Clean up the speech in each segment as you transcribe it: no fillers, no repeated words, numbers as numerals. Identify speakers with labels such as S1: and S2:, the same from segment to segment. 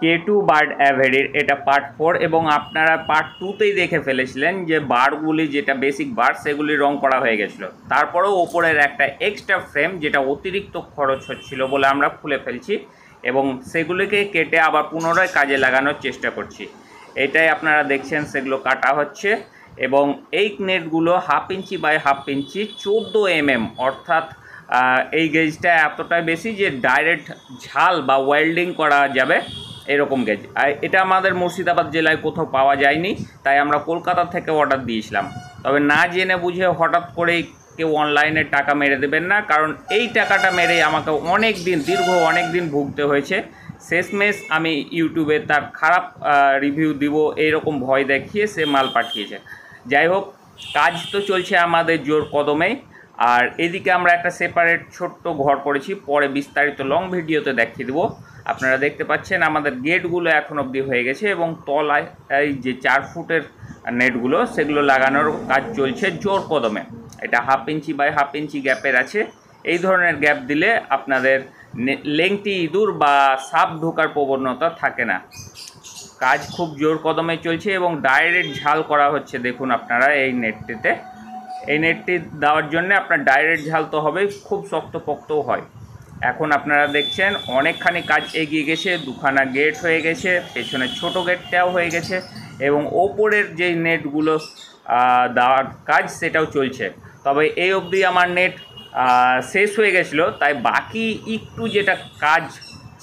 S1: K2 bird অ্যাভেরির এটা part 4 এবং আপনারা পার্ট 2তেই দেখে ফেলেছিলেন যে বারগুলি যেটা বেসিক বার সেগুলি রং করা হয়ে গেছিলো। তারপরেও ওপরের একটা এক্সট্রা ফ্রেম যেটা অতিরিক্ত খরচ হচ্ছিল বলে আমরা খুলে ফেলছি এবং সেগুলিকে কেটে আবার পুনরায় কাজে লাগানোর চেষ্টা করছি। এটাই আপনারা দেখছেন, সেগুলো কাটা হচ্ছে এবং এই নেটগুলো 1/2 ইঞ্চি বাই 1/2 ইঞ্চি 14 mm, অর্থাৎ এই গেজটা এতটাই বেশি যে ডাইরেক্ট ঝাল বা ওয়েল্ডিং করা যাবে এরকম গেজ। আর এটা আমাদের মুর্শিদাবাদ জেলায় কোথাও পাওয়া যায়নি, তাই আমরা কলকাতা থেকে অর্ডার দিয়েছিলাম। তবে না জেনে বুঝে হঠাৎ করেই কেউ অনলাইনে টাকা মেরে দেবেন না, কারণ এই টাকাটা মেরেই আমাকে দীর্ঘ অনেক দিন ভুগতে হয়েছে। শেষমেশ আমি ইউটিউবে তার খারাপ রিভিউ দিব এইরকম ভয় দেখিয়ে সে মাল পাঠিয়েছে। যাই হোক, কাজ তো চলছে আমাদের জোর কদমেই। আর এদিকে আমরা একটা সেপারেট ছোট্ট ঘর করেছি, পরে বিস্তারিত লং ভিডিওতে দেখিয়ে দেবো। আপনারা দেখতে পাচ্ছেন আমাদের গেটগুলো এখন অবধি হয়ে গেছে এবং তলায় এই যে 4 ফুটের নেটগুলো সেগুলো লাগানোর কাজ চলছে জোর কদমে। এটা 1/2 ইঞ্চি বাই 1/2 ইঞ্চি গ্যাপের আছে। এই ধরনের গ্যাপ দিলে আপনাদের লেংটি ইঁদুর বা সাপ ঢোকার প্রবণতা থাকে না। কাজ খুব জোর কদমে চলছে এবং ডাইরেক্ট ঝাল করা হচ্ছে। দেখুন আপনারা এই নেটটিতে, এই নেটটি দেওয়ার জন্য আপনার ডাইরেক্ট ঝাল তো হবে, খুব শক্তপোক্তও হয়। এখন আপনারা দেখছেন অনেকখানি কাজ এগিয়ে গেছে, 2খানা গেট হয়ে গেছে, পেছনে ছোট গেটটাও হয়ে গেছে এবং ওপরের যে নেটগুলো দেওয়ার কাজ সেটাও চলছে। তবে এই অবধি আমার নেট শেষ হয়ে গেছিলো, তাই বাকি একটু যেটা কাজ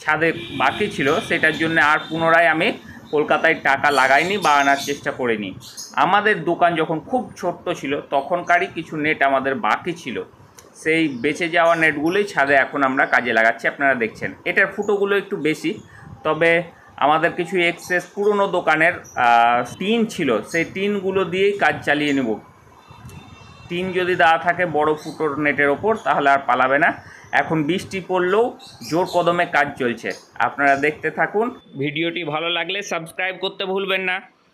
S1: ছাদে বাকি ছিল সেটার জন্য আর পুনরায় আমি কলকাতায় টাকা লাগাইনি বা আনার চেষ্টা করিনি। আমাদের দোকান যখন খুব ছোট্ট ছিল তখনকারই কিছু নেট আমাদের বাকি ছিল, সেই বেঁচে যাওয়া নেটগুলোই ছাদে এখন আমরা কাজে লাগাচ্ছি। আপনারা দেখছেন এটার ফুটোগুলো একটু বেশি, তবে আমাদের কিছু এক্সেস পুরনো দোকানের টিন ছিল, সেই টিনগুলো দিয়েই কাজ চালিয়ে নেব। টিন যদি দেওয়া থাকে বড় ফুটোর নেটের ওপর তাহলে আর পালাবে না। এখন বৃষ্টি পড়লেও জোর কদমে কাজ চলছে, আপনারা দেখতে থাকুন। ভিডিওটি ভালো লাগলে সাবস্ক্রাইব করতে ভুলবেন না।